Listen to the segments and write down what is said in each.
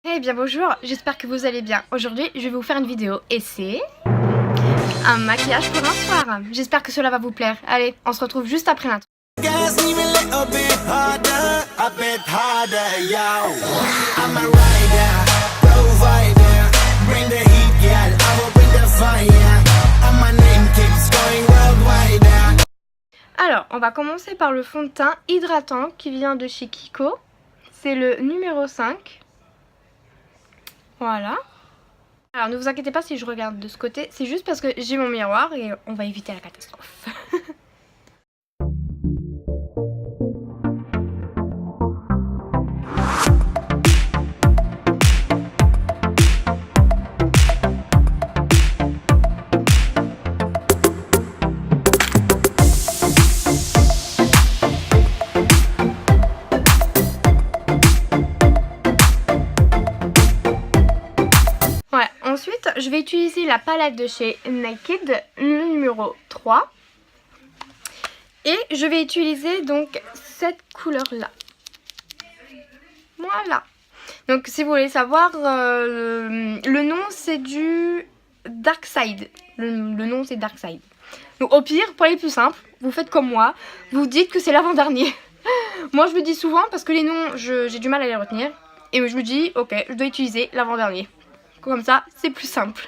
Eh bien bonjour, j'espère que vous allez bien. Aujourd'hui je vais vous faire une vidéo et c'est un maquillage pour un soir. J'espère que cela va vous plaire. Allez, on se retrouve juste après l'intro. Alors, on va commencer par le fond de teint hydratant qui vient de chez Kiko. C'est le numéro 5. Voilà. Alors ne vous inquiétez pas si je regarde de ce côté, c'est juste parce que j'ai mon miroir et on va éviter la catastrophe. Voilà, ensuite je vais utiliser la palette de chez Naked, le numéro 3. Et je vais utiliser donc cette couleur là. Voilà. Donc si vous voulez savoir, le nom c'est du Dark Side. Le nom c'est Dark Side. Donc au pire, pour les plus simples, vous faites comme moi. Vous dites que c'est l'avant-dernier. Moi je me dis souvent parce que les noms, j'ai du mal à les retenir. Et je me dis, ok, je dois utiliser l'avant-dernier. Comme ça, c'est plus simple.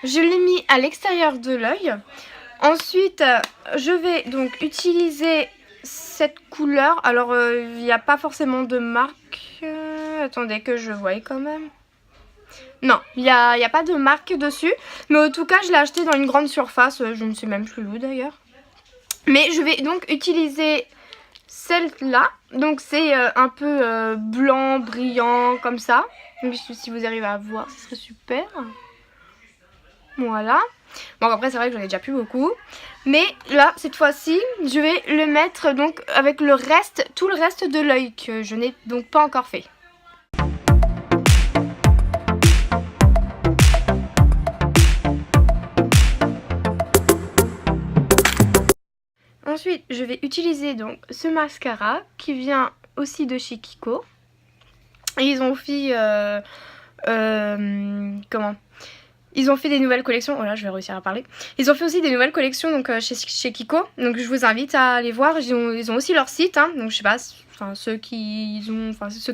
Je l'ai mis à l'extérieur de l'œil. Ensuite, je vais donc utiliser cette couleur. Alors, il n'y a pas forcément de marque. Attendez que je voie quand même. Non, il n'y a pas de marque dessus. Mais en tout cas, je l'ai acheté dans une grande surface. Je ne sais même plus où d'ailleurs. Mais je vais donc utiliser celle-là. Donc c'est un peu blanc, brillant, comme ça. Donc si vous arrivez à voir, ce serait super. Voilà. Bon après c'est vrai que j'en ai déjà plus beaucoup. Mais là, cette fois-ci, je vais le mettre donc avec le reste, tout le reste de l'œil que je n'ai donc pas encore fait. Ensuite, je vais utiliser donc ce mascara qui vient aussi de chez Kiko. Et ils ont fait ils ont fait des nouvelles collections. Oh là, je vais réussir à parler. Ils ont fait aussi des nouvelles collections donc chez Kiko. Donc je vous invite à aller voir. Ils ont aussi leur site. Hein, donc je sais pas. Enfin ceux qui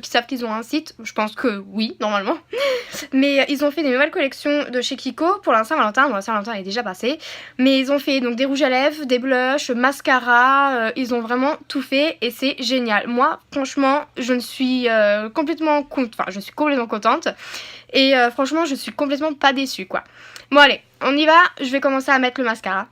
savent qu'ils ont un site, je pense que oui, normalement. Mais ils ont fait des nouvelles collections de chez Kiko pour la Saint-Valentin. Bon, la Saint-Valentin est déjà passée. Mais ils ont fait donc des rouges à lèvres, des blushs, mascara. Ils ont vraiment tout fait et c'est génial. Moi, franchement, je suis complètement contente. Et franchement, je suis complètement pas déçue, quoi. Bon, allez, on y va. Je vais commencer à mettre le mascara.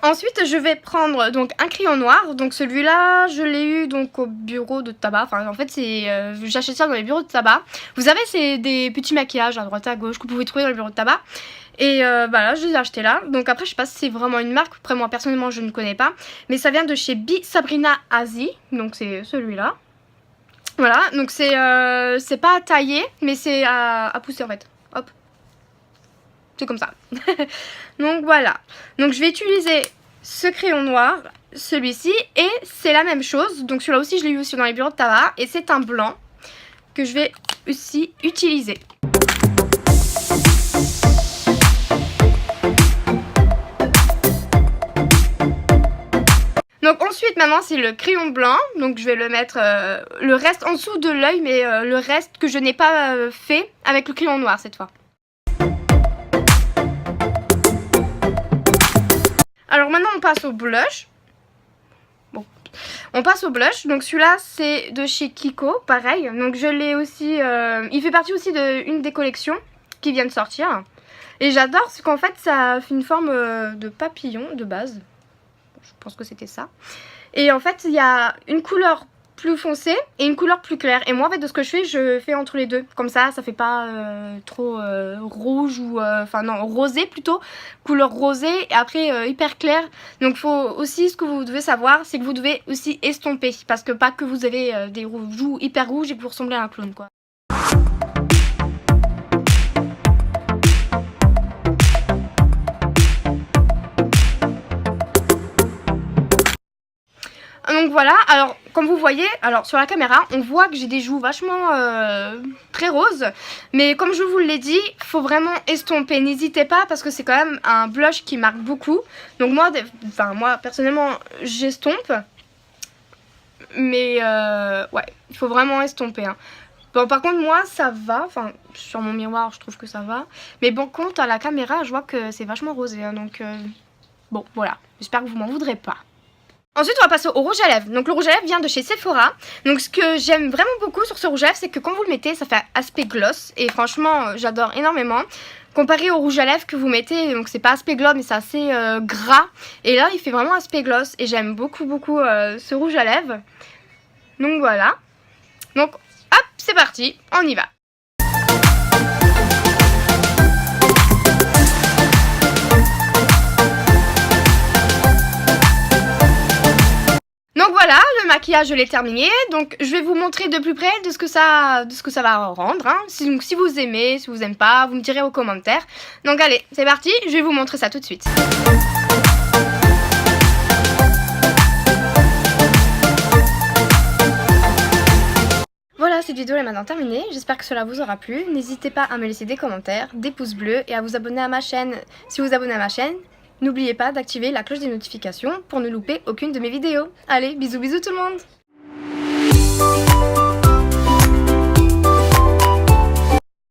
Ensuite, je vais prendre donc un crayon noir. Donc celui-là, je l'ai eu donc au bureau de tabac. Enfin, en fait, j'achète ça dans les bureaux de tabac. Vous savez, c'est des petits maquillages à droite à gauche que vous pouvez trouver dans les bureaux de tabac. Et là, je les ai achetés là. Donc après, je sais pas si c'est vraiment une marque. Après, moi, personnellement, je ne connais pas. Mais ça vient de chez Be Sabrina Azie. Donc c'est celui-là. Voilà, donc c'est pas à tailler, mais c'est à pousser en fait. Hop. C'est comme ça. Donc voilà. Donc je vais utiliser ce crayon noir, celui-ci, et c'est la même chose. Donc celui-là aussi je l'ai eu aussi dans les bureaux de tabac. Et c'est un blanc que je vais aussi utiliser. Donc ensuite maintenant c'est le crayon blanc. Donc je vais le mettre le reste en dessous de l'œil, mais le reste que je n'ai pas fait avec le crayon noir cette fois. Alors maintenant on passe au blush. Bon, on passe au blush. Donc celui-là c'est de chez Kiko, pareil. Donc je l'ai aussi. Il fait partie aussi d'une des collections qui vient de sortir. Et j'adore parce qu'en fait ça fait une forme de papillon de base. Je pense que c'était ça. Et en fait il y a une couleur plus foncé et une couleur plus claire. Et moi en fait de ce que je fais entre les deux. Comme ça fait pas trop rouge ou enfin non rosé plutôt, couleur rosée et après hyper clair. Donc faut aussi ce que vous devez savoir, c'est que vous devez aussi estomper parce que pas que vous avez des joues hyper rouges et que vous ressemblez à un clown quoi. Donc voilà, alors comme vous voyez, alors sur la caméra, on voit que j'ai des joues vachement très roses. Mais comme je vous l'ai dit, faut vraiment estomper. N'hésitez pas parce que c'est quand même un blush qui marque beaucoup. Donc moi personnellement, j'estompe. Mais ouais, il faut vraiment estomper. Hein. Bon, par contre, moi, ça va. Enfin, sur mon miroir, je trouve que ça va. Mais bon, contre à la caméra, je vois que c'est vachement rosé. Hein, donc, bon, voilà. J'espère que vous m'en voudrez pas. Ensuite, on va passer au rouge à lèvres. Donc, le rouge à lèvres vient de chez Sephora. Donc, ce que j'aime vraiment beaucoup sur ce rouge à lèvres, c'est que quand vous le mettez, ça fait aspect gloss. Et franchement, j'adore énormément. Comparé au rouge à lèvres que vous mettez, donc c'est pas aspect gloss, mais c'est assez gras. Et là, il fait vraiment aspect gloss. Et j'aime beaucoup, beaucoup ce rouge à lèvres. Donc, voilà. Donc, hop, c'est parti, on y va. Donc voilà, le maquillage je l'ai terminé, donc je vais vous montrer de plus près de ce que ça va rendre. Hein. Donc si vous aimez, si vous n'aimez pas, vous me direz aux commentaires. Donc allez, c'est parti, je vais vous montrer ça tout de suite. Voilà, cette vidéo est maintenant terminée, j'espère que cela vous aura plu. N'hésitez pas à me laisser des commentaires, des pouces bleus et à vous abonner à ma chaîne. Si vous vous abonnez à ma chaîne, n'oubliez pas d'activer la cloche des notifications pour ne louper aucune de mes vidéos. Allez, bisous bisous tout le monde!